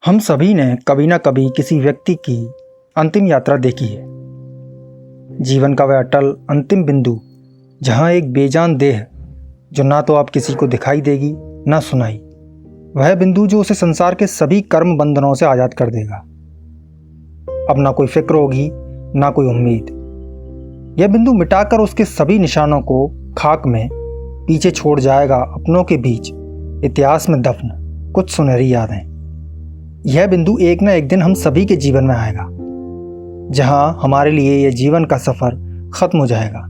हम सभी ने कभी ना कभी किसी व्यक्ति की अंतिम यात्रा देखी है। जीवन का वह अटल अंतिम बिंदु जहाँ एक बेजान देह जो ना तो आप किसी को दिखाई देगी ना सुनाई, वह बिंदु जो उसे संसार के सभी कर्म बंधनों से आज़ाद कर देगा। अब ना कोई फिक्र होगी ना कोई उम्मीद। यह बिंदु मिटाकर उसके सभी निशानों को खाक में पीछे छोड़ जाएगा अपनों के बीच इतिहास में दफन कुछ सुनहरी यादें। यह बिंदु एक ना एक दिन हम सभी के जीवन में आएगा, जहां हमारे लिए यह जीवन का सफर खत्म हो जाएगा।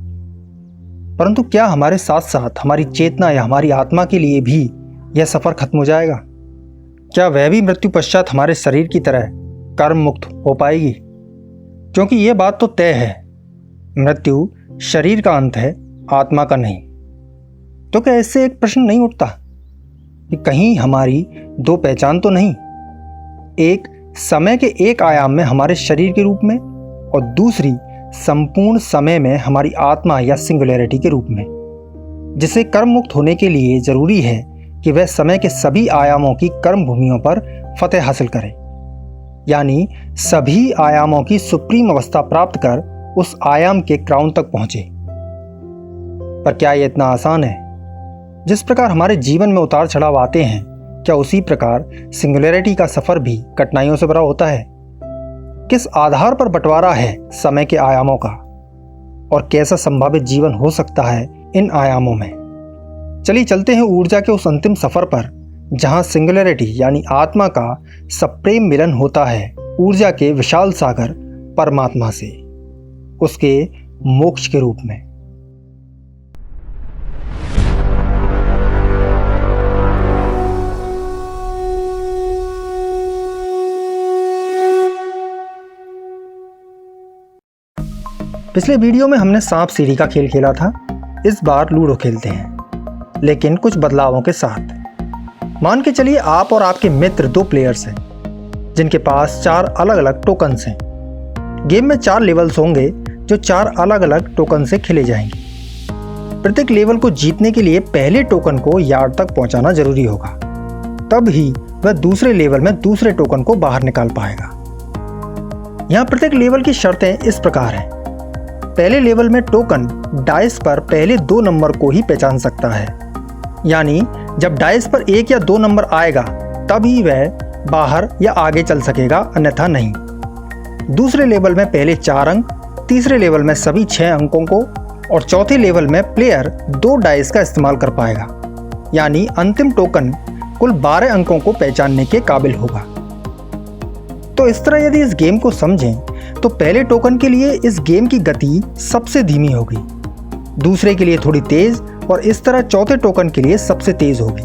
परंतु क्या हमारे साथ साथ हमारी चेतना या हमारी आत्मा के लिए भी यह सफर खत्म हो जाएगा? क्या वह भी मृत्यु पश्चात हमारे शरीर की तरह कर्म मुक्त हो पाएगी? क्योंकि यह बात तो तय है, मृत्यु शरीर का अंत है, आत्मा का नहीं। तो क्या इससे एक प्रश्न नहीं उठता कि कहीं हमारी दो पहचान तो नहीं, एक समय के एक आयाम में हमारे शरीर के रूप में और दूसरी संपूर्ण समय में हमारी आत्मा या सिंगुलैरिटी के रूप में, जिसे कर्म मुक्त होने के लिए जरूरी है कि वह समय के सभी आयामों की कर्म भूमियों पर फतेह हासिल करे, यानी सभी आयामों की सुप्रीम अवस्था प्राप्त कर उस आयाम के क्राउन तक पहुंचे। पर क्या यह इतना आसान है? जिस प्रकार हमारे जीवन में उतार चढ़ाव आते हैं, क्या उसी प्रकार सिंगुलैरिटी का सफर भी कठिनाइयों से भरा होता है? किस आधार पर बंटवारा है समय के आयामों का और कैसा संभावित जीवन हो सकता है इन आयामों में? चलिए चलते हैं ऊर्जा के उस अंतिम सफर पर, जहां सिंगुलैरिटी यानी आत्मा का सप्रेम मिलन होता है ऊर्जा के विशाल सागर परमात्मा से, उसके मोक्ष के रूप में। पिछले वीडियो में हमने सांप सीढ़ी का खेल खेला था। इस बार लूडो खेलते हैं, लेकिन कुछ बदलावों के साथ। मान के चलिए आप और आपके मित्र दो प्लेयर्स हैं, जिनके पास 4 अलग अलग टोकन्स हैं। गेम में 4 लेवल्स होंगे जो 4 अलग अलग टोकन से खेले जाएंगे। प्रत्येक लेवल को जीतने के लिए पहले टोकन को यार्ड तक पहुंचाना जरूरी होगा, तब ही वह दूसरे लेवल में दूसरे टोकन को बाहर निकाल पाएगा। यहाँ प्रत्येक लेवल की शर्तें इस प्रकार हैं। पहले लेवल में टोकन डाइस पर पहले 2 नंबर को ही पहचान सकता है, यानी जब डाइस पर 1 या 2 नंबर आएगा तभी वह बाहर या आगे चल सकेगा, अन्यथा नहीं। दूसरे लेवल में पहले 4 अंक, तीसरे लेवल में सभी 6 अंकों को और चौथे लेवल में प्लेयर 2 डाइस का इस्तेमाल कर पाएगा, यानी अंतिम टोकन कुल 12 अंकों को पहचानने के काबिल होगा। तो इस तरह यदि इस गेम को समझें तो पहले टोकन के लिए इस गेम की गति सबसे धीमी होगी, दूसरे के लिए थोड़ी तेज और इस तरह चौथे टोकन के लिए सबसे तेज होगी।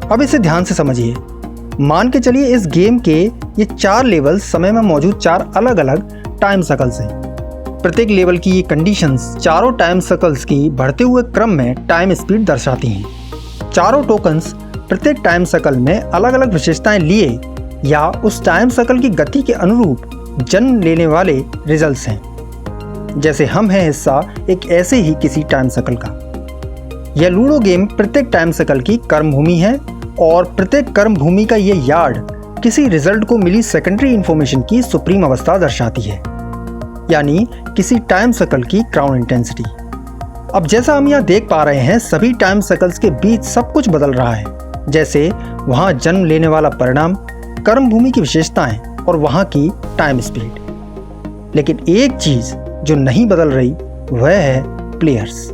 अब इसे ध्यान से समझिए। मान के चलिए इस गेम के ये 4 लेवल समय में मौजूद 4 अलग अलग टाइम सर्कल्स हैं। प्रत्येक लेवल की ये कंडीशंस चारों टाइम सर्कल्स की बढ़ते हुए क्रम में टाइम स्पीड दर्शाती हैं। चारों टोकन्स प्रत्येक टाइम सर्कल में अलग अलग विशेषताएं लिए या उस टाइम सर्कल की गति के अनुरूप जन्म लेने वाले रिजल्ट्स हैं। जैसे हम हैं हिस्सा एक ऐसे ही किसी टाइम सर्कल का। यह लूडो गेम प्रत्येक टाइम सर्कल की कर्म भूमि है और प्रत्येक कर्म भूमि का यह यार्ड किसी रिजल्ट को मिली सेकेंडरी इंफॉर्मेशन की सुप्रीम अवस्था दर्शाती है, यानी किसी टाइम सर्कल की क्राउन इंटेंसिटी। अब जैसा हम यहाँ देख पा रहे हैं, सभी टाइम सर्कल्स के बीच सब कुछ बदल रहा है, जैसे वहाँ जन्म लेने वाला परिणाम, कर्म भूमि की विशेषताएं और वहां की टाइम स्पीड। लेकिन एक चीज जो नहीं बदल रही वह है प्लेयर्स,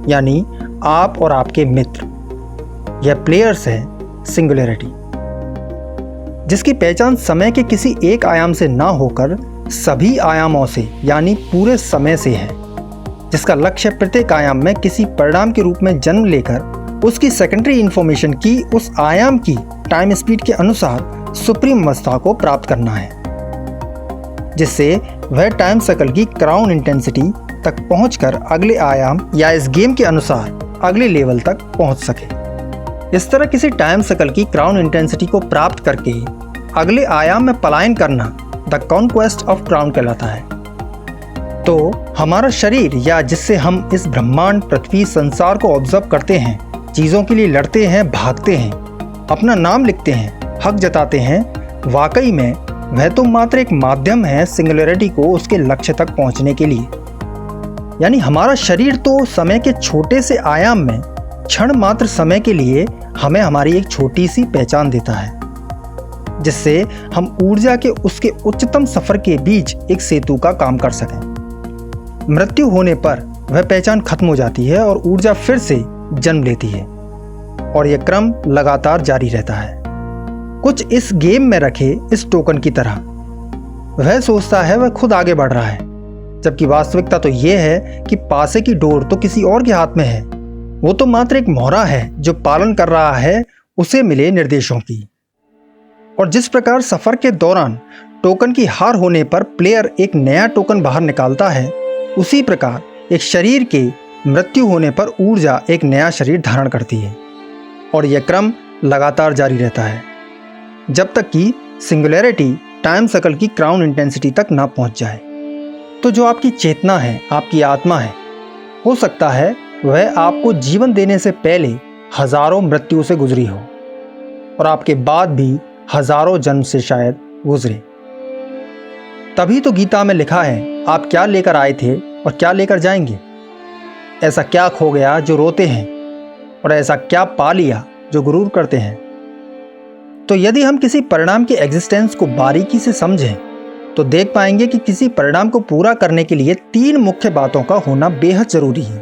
यानी आप और आपके मित्र। यह प्लेयर्स है सिंगुलैरिटी, जिसकी पहचान समय के किसी एक आयाम से ना होकर सभी आयामों से यानी पूरे समय से है, जिसका लक्ष्य प्रत्येक आयाम में किसी परिणाम के रूप में जन्म लेकर उसकी सेकेंडरी इंफॉर्मेशन की उस आयाम की टाइम स्पीड के अनुसार सुप्रीम अवस्था को प्राप्त करना है, जिससे वह टाइम सर्कल की क्राउन इंटेंसिटी तक पहुंचकर अगले आयाम या इस गेम के अनुसार अगले लेवल तक पहुंच सके। इस तरह किसी टाइम सर्कल की क्राउन इंटेंसिटी को प्राप्त करके अगले आयाम में पलायन करना द कॉन्क्वेस्ट ऑफ क्राउन कहलाता है। तो हमारा शरीर या जिससे हम इस ब्रह्मांड, पृथ्वी, संसार को ऑब्जर्व करते हैं, चीज़ों के लिए लड़ते हैं, भागते हैं, अपना नाम लिखते हैं, हक जताते हैं, वाकई में वह तो मात्र एक माध्यम है सिंगुलैरिटी को उसके लक्ष्य तक पहुंचने के लिए। यानी हमारा शरीर तो समय के छोटे से आयाम में क्षण मात्र समय के लिए हमें हमारी एक छोटी सी पहचान देता है, जिससे हम ऊर्जा के उसके उच्चतम सफर के बीच एक सेतु का काम कर सकें। मृत्यु होने पर वह पहचान खत्म हो जाती है और ऊर्जा फिर से जन्म लेती है और यह क्रम लगातार जारी रहता है। कुछ इस गेम में रखे इस टोकन की तरह। वह सोचता है वह खुद आगे बढ़ रहा है, जबकि वास्तविकता तो यह है कि पासे की डोर तो किसी और के हाथ में है। वो तो मात्र एक मोहरा है जो पालन कर रहा है उसे मिले निर्देशों की। और जिस प्रकार सफर के दौरान टोकन की हार होने पर प्लेयर एक नया टोकन बाहर निकालता है, उसी प्रकार एक शरीर के मृत्यु होने पर ऊर्जा एक नया शरीर धारण करती है और यह क्रम लगातार जारी रहता है जब तक कि सिंगुलैरिटी टाइम सर्कल की क्राउन इंटेंसिटी तक ना पहुंच जाए। तो जो आपकी चेतना है, आपकी आत्मा है, हो सकता है वह आपको जीवन देने से पहले हजारों मृत्यु से गुजरी हो और आपके बाद भी हजारों जन्म से शायद गुजरे। तभी तो गीता में लिखा है, आप क्या लेकर आए थे और क्या लेकर जाएंगे। ऐसा क्या खो गया जो रोते हैं और ऐसा क्या पा लिया जो गुरूर करते हैं। तो यदि हम किसी परिणाम के एग्जिस्टेंस को बारीकी से समझें तो देख पाएंगे कि किसी परिणाम को पूरा करने के लिए 3 मुख्य बातों का होना बेहद जरूरी है।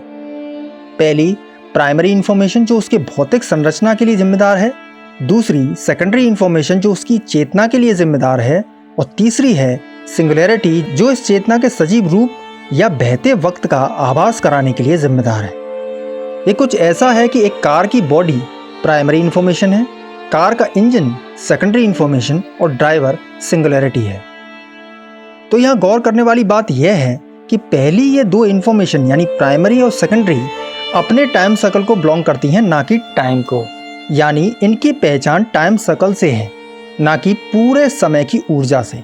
पहली, प्राइमरी इंफॉर्मेशन जो उसके भौतिक संरचना के लिए जिम्मेदार है। दूसरी, सेकेंडरी इंफॉर्मेशन जो उसकी चेतना के लिए जिम्मेदार है। और तीसरी है सिंगुलैरिटी जो इस चेतना के सजीव रूप या बहते वक्त का आभास कराने के लिए जिम्मेदार है। ये कुछ ऐसा है कि एक कार की बॉडी प्राइमरी इंफॉर्मेशन है, कार का इंजन सेकेंडरी इंफॉर्मेशन और ड्राइवर सिंगुलैरिटी है। तो यहाँ गौर करने वाली बात यह है कि पहली ये 2 इंफॉर्मेशन यानी प्राइमरी और सेकेंडरी अपने टाइम सर्कल को बिलोंग करती हैं, ना कि टाइम को। यानी इनकी पहचान टाइम सर्कल से है, ना कि पूरे समय की ऊर्जा से।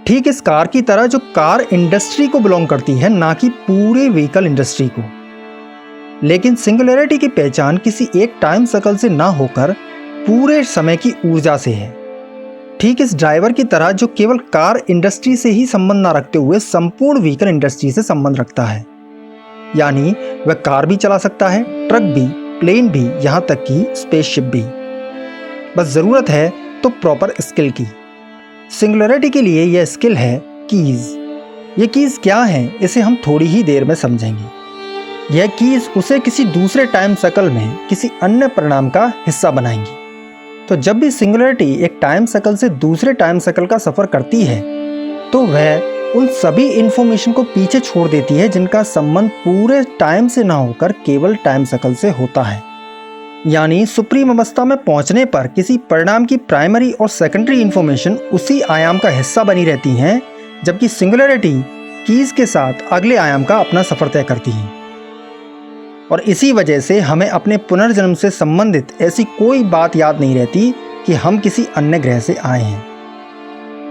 ठीक इस कार की तरह जो कार इंडस्ट्री को बिलोंग करती है, ना कि पूरे व्हीकल इंडस्ट्री को। लेकिन सिंगुलैरिटी की पहचान किसी एक टाइम सर्कल से ना होकर पूरे समय की ऊर्जा से है। ठीक इस ड्राइवर की तरह जो केवल कार इंडस्ट्री से ही संबंध ना रखते हुए संपूर्ण व्हीकल इंडस्ट्री से संबंध रखता है। यानी वह कार भी चला सकता है, ट्रक भी, प्लेन भी, यहां तक कि स्पेसशिप भी। बस जरूरत है तो प्रॉपर स्किल की। सिंगुलैरिटी के लिए यह स्किल है कीज। ये कीज क्या है इसे हम थोड़ी ही देर में समझेंगे। यह कीज उसे किसी दूसरे टाइम सर्कल में किसी अन्य परिणाम का हिस्सा बनाएंगी। तो जब भी सिंगुलैरिटी एक टाइम सर्कल से दूसरे टाइम सर्कल का सफर करती है तो वह उन सभी इंफॉर्मेशन को पीछे छोड़ देती है जिनका संबंध पूरे टाइम से ना होकर केवल टाइम सर्कल से होता है। यानी सुप्रीम अवस्था में पहुंचने पर किसी परिणाम की प्राइमरी और सेकेंडरी इंफॉर्मेशन उसी आयाम का हिस्सा बनी रहती हैं, जबकि सिंगुलैरिटी कीज के साथ अगले आयाम का अपना सफर तय करती है। और इसी वजह से हमें अपने पुनर्जन्म से संबंधित ऐसी कोई बात याद नहीं रहती कि हम किसी अन्य ग्रह से आए हैं,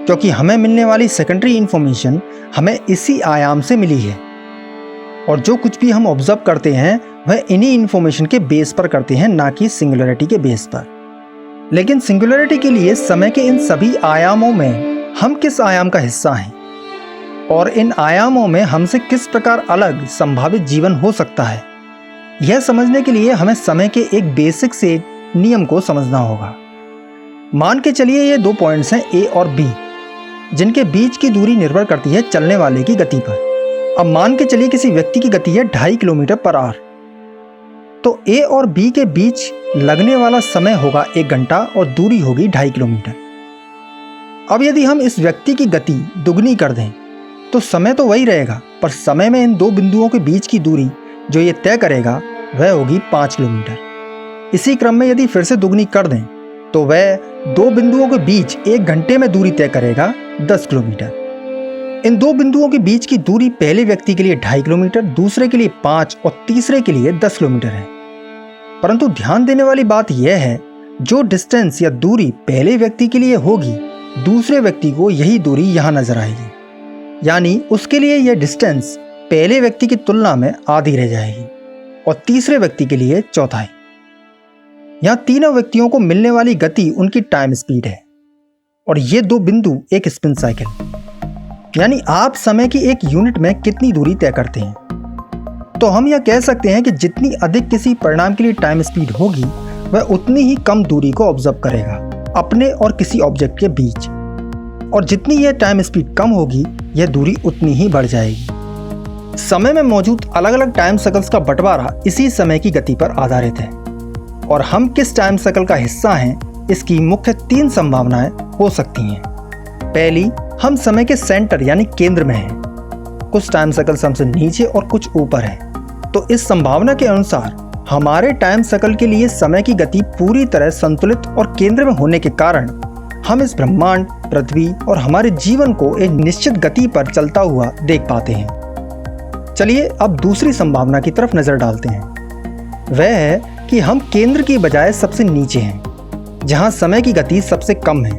क्योंकि हमें मिलने वाली सेकेंडरी इंफॉर्मेशन हमें इसी आयाम से मिली है। और जो कुछ भी हम ऑब्जर्व करते हैं वह इन्हीं इंफॉर्मेशन के बेस पर करते हैं, ना कि सिंगुलैरिटी के बेस पर। लेकिन सिंगुलैरिटी के लिए समय के इन सभी आयामों में हम किस आयाम का हिस्सा हैं और इन आयामों में हमसे किस प्रकार अलग संभावित जीवन हो सकता है, यह समझने के लिए हमें समय के एक बेसिक से नियम को समझना होगा। मान के चलिए ये 2 पॉइंट्स हैं A और B, जिनके बीच की दूरी निर्भर करती है चलने वाले की गति पर। अब मान के चलिए किसी व्यक्ति की गति है 2.5 किलोमीटर पर आवर, तो A और B के बीच लगने वाला समय होगा 1 घंटा और दूरी होगी 2.5 किलोमीटर। अब यदि हम इस व्यक्ति की गति दुगनी कर दें तो समय तो वही रहेगा, पर समय में इन 2 बिंदुओं के बीच की दूरी जो ये तय करेगा वह होगी 5 किलोमीटर। इसी क्रम में यदि फिर से दुगनी कर दें तो वह 2 बिंदुओं के बीच 1 घंटे में दूरी तय करेगा 10 किलोमीटर। इन 2 बिंदुओं के बीच की दूरी पहले व्यक्ति के लिए 2.5 किलोमीटर, दूसरे के लिए 5 और तीसरे के लिए 10 किलोमीटर है। परंतु ध्यान देने वाली बात यह है, जो डिस्टेंस या दूरी पहले व्यक्ति के लिए होगी, दूसरे व्यक्ति को यही दूरी यहाँ नजर आएगी। यानी उसके लिए यह डिस्टेंस पहले व्यक्ति की तुलना में आधी रह जाएगी और तीसरे व्यक्ति के लिए चौथाई। यहाँ तीनों व्यक्तियों को मिलने वाली गति उनकी टाइम स्पीड है और ये दो बिंदु एक स्पिन साइकिल, यानी आप समय की एक यूनिट में कितनी दूरी तय करते हैं। तो हम यह कह सकते हैं कि जितनी अधिक किसी परिणाम के लिए टाइम स्पीड होगी वह उतनी ही कम दूरी को ऑब्जर्व करेगा अपने और किसी ऑब्जेक्ट के बीच, और जितनी यह टाइम स्पीड कम होगी यह दूरी उतनी ही बढ़ जाएगी। समय में मौजूद अलग अलग टाइम सर्कल्स का बंटवारा इसी समय की गति पर आधारित है और हम किस टाइम सर्कल का हिस्सा हैं इसकी मुख्य 3 संभावनाएं हो सकती हैं। पहली, हम समय के सेंटर यानी केंद्र में हैं। कुछ टाइम सर्कल्स हमसे नीचे और कुछ ऊपर हैं। तो इस संभावना के अनुसार हमारे टाइम सर्कल के लिए समय की गति पूरी तरह संतुलित और केंद्र में होने के कारण हम इस ब्रह्मांड, पृथ्वी और हमारे जीवन को एक निश्चित गति पर चलता हुआ देख पाते हैं। चलिए अब दूसरी संभावना की तरफ नजर डालते हैं। वह है कि हम केंद्र की बजाय सबसे नीचे हैं, जहां समय की गति सबसे कम है।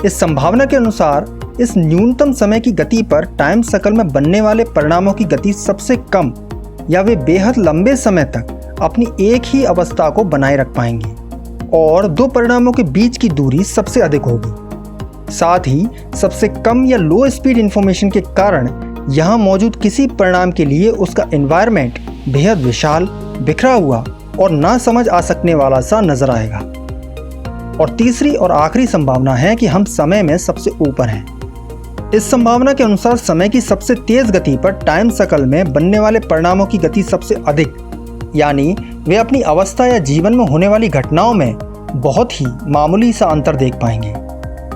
इस संभावना के अनुसार इस न्यूनतम समय की गति पर टाइम सर्कल में बनने वाले परिणामों की गति सबसे कम या वे बेहद लंबे समय तक अपनी एक ही अवस्था को बनाए रख पाएंगे और दो परिणामों के बीच की दूरी सबसे अधिक होगी। साथ ही सबसे कम या लो स्पीड इंफॉर्मेशन के कारण यहाँ मौजूद किसी परिणाम के लिए उसका एनवायरनमेंट बेहद विशाल, बिखरा हुआ और ना समझ आ सकने वाला सा नजर आएगा। और तीसरी और आखिरी संभावना है कि हम समय में सबसे ऊपर हैं। इस संभावना के अनुसार समय की सबसे तेज गति पर टाइम सर्कल में बनने वाले परिणामों की गति सबसे अधिक, यानी वे अपनी अवस्था या जीवन में होने वाली घटनाओं में बहुत ही मामूली सा अंतर देख पाएंगे।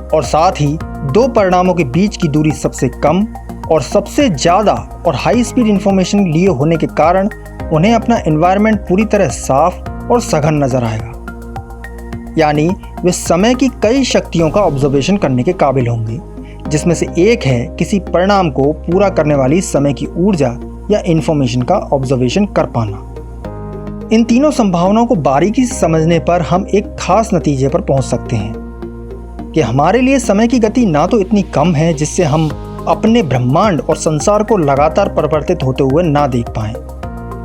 और साथ ही दो परिणामों के बीच की दूरी सबसे कम और सबसे ज़्यादा और हाई स्पीड इंफॉर्मेशन लिए होने के कारण उन्हें अपना एनवायरनमेंट पूरी तरह साफ और सघन नजर आएगा, यानी वे समय की कई शक्तियों का ऑब्जर्वेशन करने के काबिल होंगे, जिसमें से एक है किसी परिणाम को पूरा करने वाली समय की ऊर्जा या इंफॉर्मेशन का ऑब्जर्वेशन कर पाना। इन तीनों संभावनाओं को बारीकी से समझने पर हम एक खास नतीजे पर पहुंच सकते हैं कि हमारे लिए समय की गति ना तो इतनी कम है जिससे हम अपने ब्रह्मांड और संसार को लगातार परिवर्तित होते हुए ना देख पाएं,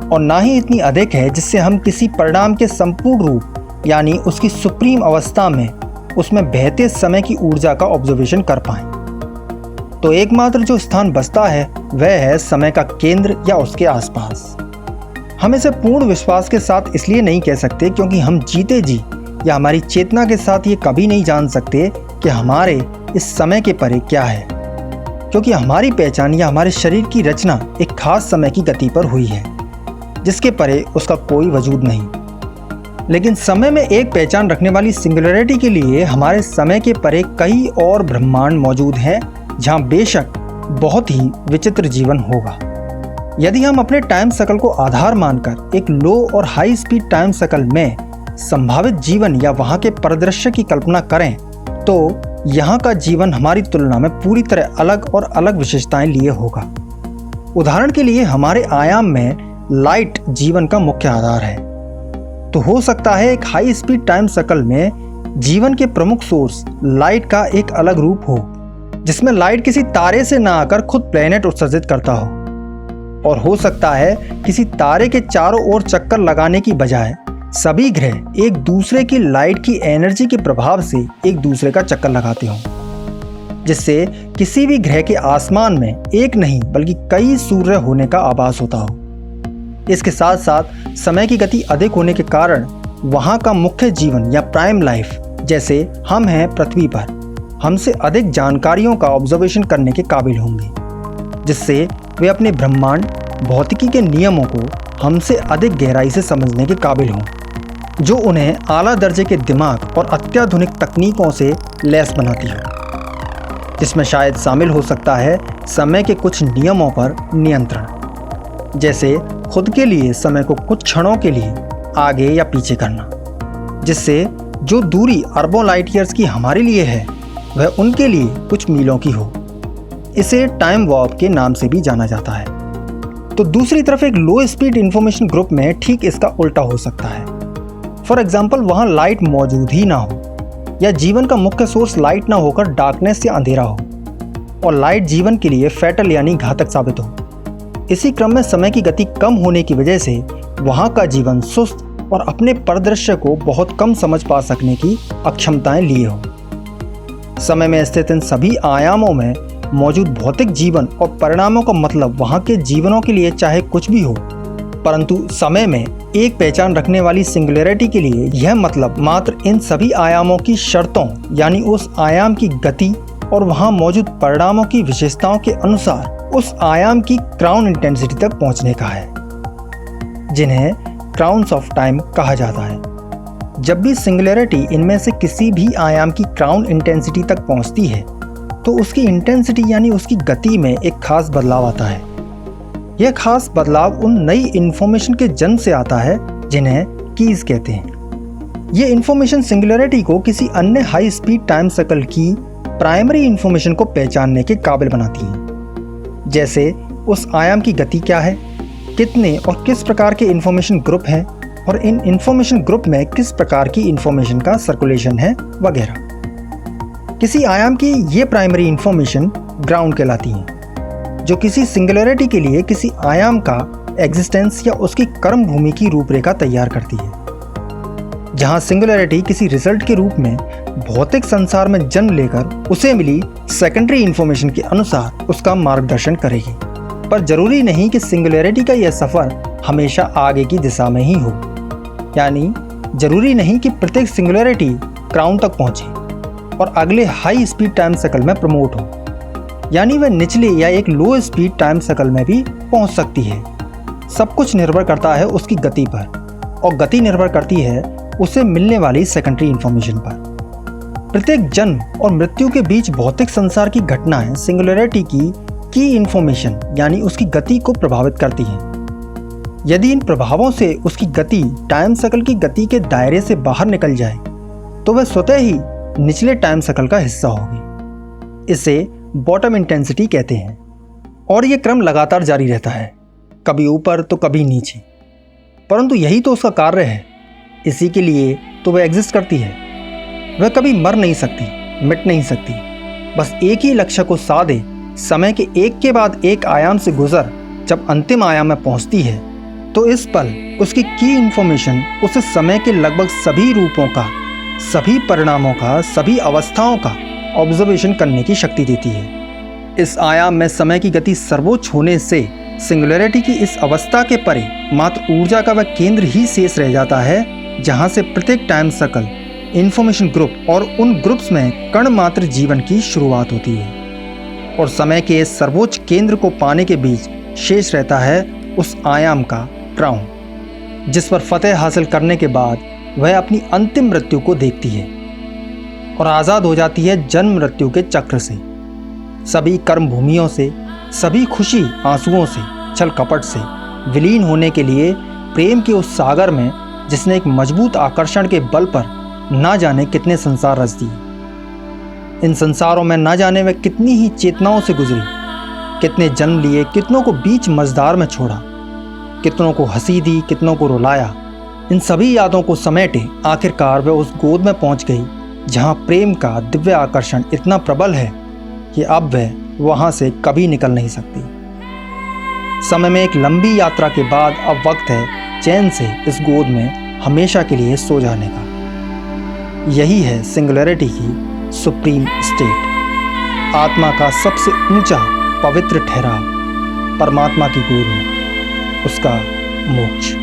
और ना ही इतनी अधिक है जिससे हम किसी परिणाम के संपूर्ण रूप यानी उसकी सुप्रीम अवस्था में उसमें बहते समय की ऊर्जा का ऑब्जर्वेशन कर पाएं। तो एकमात्र जो स्थान बचता है वह है समय का केंद्र या उसके आसपास। हम इसे पूर्ण विश्वास के साथ इसलिए नहीं कह सकते क्योंकि हम जीते जी या हमारी चेतना के साथ ये कभी नहीं जान सकते कि हमारे इस समय के परे क्या है, क्योंकि हमारी पहचान या हमारे शरीर की रचना एक खास समय की गति पर हुई है जिसके परे उसका कोई वजूद नहीं। लेकिन समय में एक पहचान रखने वाली सिंगुलैरिटी के लिए हमारे समय के परे कई और ब्रह्मांड मौजूद हैं जहां बेशक बहुत ही विचित्र जीवन होगा। यदि हम अपने टाइम सर्कल को आधार मानकर एक लो और हाई स्पीड टाइम सर्कल में संभावित जीवन या वहां के परिदृश्य की कल्पना करें तो यहाँ का जीवन हमारी तुलना में पूरी तरह अलग और अलग विशेषताएं लिए होगा। उदाहरण के लिए हमारे आयाम में लाइट जीवन का मुख्य आधार है, तो हो सकता है एक हाई स्पीड टाइम सर्कल में जीवन के प्रमुख सोर्स लाइट का एक अलग रूप हो, जिसमें लाइट किसी तारे से ना आकर खुद प्लेनेट उत्सर्जित करता हो। और हो सकता है किसी तारे के चारों ओर चक्कर लगाने की बजाय सभी ग्रह एक दूसरे की लाइट की एनर्जी के प्रभाव से एक दूसरे का चक्कर लगाते हों, जिससे किसी भी ग्रह के आसमान में एक नहीं बल्कि कई सूर्य होने का आभास होता हो। इसके साथ साथ समय की गति अधिक होने के कारण वहाँ का मुख्य जीवन या प्राइम लाइफ, जैसे हम हैं पृथ्वी पर, हमसे अधिक जानकारियों का ऑब्जर्वेशन करने के काबिल होंगे, जिससे वे अपने ब्रह्मांड भौतिकी के नियमों को हमसे अधिक गहराई से समझने के काबिल हों, जो उन्हें आला दर्जे के दिमाग और अत्याधुनिक तकनीकों से लैस बनाती हो, जिसमें शायद शामिल हो सकता है समय के कुछ नियमों पर नियंत्रण, जैसे खुद के लिए समय को कुछ क्षणों के लिए आगे या पीछे करना, जिससे जो दूरी अरबों लाइट ईयर्स की हमारे लिए है वह उनके लिए कुछ मीलों की हो। इसे टाइम वॉर्प के नाम से भी जाना जाता है। तो दूसरी तरफ एक लो स्पीड इंफॉर्मेशन ग्रुप में ठीक इसका उल्टा हो सकता है। फॉर एग्जाम्पल, वहाँ लाइट मौजूद ही ना हो या जीवन का मुख्य सोर्स लाइट ना होकर डार्कनेस या अंधेरा हो और लाइट जीवन के लिए फैटल यानी घातक साबित हो। इसी क्रम में समय की गति कम होने की वजह से वहाँ का जीवन सुस्त और अपने परिदृश्य को बहुत कम समझ पा सकने की अक्षमताएं लिए हो। समय में स्थित इन सभी आयामों में मौजूद भौतिक जीवन और परिणामों का मतलब वहाँ के जीवनों के लिए चाहे कुछ भी हो, परंतु समय में एक पहचान रखने वाली सिंगुलैरिटी के लिए यह मतलब मात्र इन सभी आयामों की शर्तों यानी उस आयाम की गति और वहाँ मौजूद परिणामों की विशेषताओं के अनुसार उस आयाम की क्राउन इंटेंसिटी तक पहुँचने का है, जिन्हें क्राउन्स ऑफ टाइम कहा जाता है। जब भी सिंगुलैरिटी इनमें से किसी भी आयाम की क्राउन इंटेंसिटी तक पहुँचती है तो उसकी इंटेंसिटी यानी उसकी गति में एक खास बदलाव आता है। यह खास बदलाव उन नई इन्फॉर्मेशन के जन्म से आता है जिन्हें कीज कहते हैं। ये इन्फॉर्मेशन सिंगुलैरिटी को किसी अन्य हाई स्पीड टाइम सर्कल की प्राइमरी इन्फॉर्मेशन को पहचानने के काबिल बनाती है, जैसे उस आयाम की गति क्या है, कितने और किस प्रकार के इन्फॉर्मेशन ग्रुप हैं और इन इन्फॉर्मेशन ग्रुप में किस प्रकार की इन्फॉर्मेशन का सर्कुलेशन है वगैरह। किसी आयाम की ये प्राइमरी इन्फॉर्मेशन ग्राउंड कहलाती है, जो किसी सिंगुलैरिटी के लिए किसी आयाम का एग्जिस्टेंस या उसकी कर्म भूमि की रूपरेखा तैयार करती है। जहां सिंगुलैरिटी किसी रिजल्ट के रूप में भौतिक संसार में जन्म लेकर उसे मिली सेकेंडरी इन्फॉर्मेशन के अनुसार उसका मार्गदर्शन करेगी, पर जरूरी नहीं कि सिंगुलैरिटी का यह सफ़र हमेशा आगे की दिशा में ही हो। यानी जरूरी नहीं कि प्रत्येक सिंगुलैरिटी क्राउन तक पहुंचे और अगले हाई स्पीड टाइम सर्कल में प्रमोट हो, यानी वह निचले या एक लो स्पीड टाइम सर्कल में भी पहुंच सकती है। सब कुछ निर्भर करता है उसकी गति पर, और गति निर्भर करती है उसे मिलने वाली सेकेंडरी इन्फॉर्मेशन पर। प्रत्येक जन्म और मृत्यु के बीच भौतिक संसार की घटनाएं सिंगुलैरिटी की इन्फॉर्मेशन यानी उसकी गति को प्रभावित करती हैं। यदि इन प्रभावों से उसकी गति टाइम सर्कल की गति के दायरे से बाहर निकल जाए तो वह स्वतः ही निचले टाइम सर्कल का हिस्सा होगी। इसे बॉटम इंटेंसिटी कहते हैं, और यह क्रम लगातार जारी रहता है, कभी ऊपर तो कभी नीचे, परंतु यही तो उसका कार्य है। इसी के लिए तो वह एग्जिस्ट करती है। वह कभी मर नहीं सकती, मिट नहीं सकती, बस एक ही लक्ष्य को साधे समय के एक के बाद एक आयाम से गुजर जब अंतिम आयाम में पहुंचती है तो इस पल उसकी की इन्फॉर्मेशन उसे समय के लगभग सभी रूपों का, सभी परिणामों का, सभी अवस्थाओं का ऑब्जर्वेशन करने की शक्ति देती है। इस आयाम में समय की गति सर्वोच्च होने से सिंगुलैरिटी की इस अवस्था के परे मात्र ऊर्जा का वह केंद्र ही शेष रह जाता है, जहां से प्रत्येक टाइम सर्कल, इन्फॉर्मेशन ग्रुप और उन ग्रुप्स में कण मात्र जीवन की शुरुआत होती है। और समय के इस सर्वोच्च केंद्र को पाने के बीच शेष रहता है उस आयाम का क्राउन, जिस पर फतेह हासिल करने के बाद वह अपनी अंतिम मृत्यु को देखती है और आज़ाद हो जाती है जन्म मृत्यु के चक्र से, सभी कर्म भूमियों से, सभी खुशी आंसुओं से, छल कपट से विलीन होने के लिए प्रेम के उस सागर में जिसने एक मजबूत आकर्षण के बल पर ना जाने कितने संसार रच दिए। इन संसारों में ना जाने वह कितनी ही चेतनाओं से गुजरी, कितने जन्म लिए, कितनों को बीच मझधार में छोड़ा, कितनों को हंसी दी, कितनों को रुलाया। इन सभी यादों को समेटे आखिरकार वह उस गोद में पहुंच गई जहां प्रेम का दिव्य आकर्षण इतना प्रबल है कि अब वह वहां से कभी निकल नहीं सकती। समय में एक लंबी यात्रा के बाद अब वक्त है चैन से इस गोद में हमेशा के लिए सो जाने का। यही है सिंगुलैरिटी की सुप्रीम स्टेट, आत्मा का सबसे ऊंचा पवित्र ठहराव, परमात्मा की गोद में उसका मोक्ष।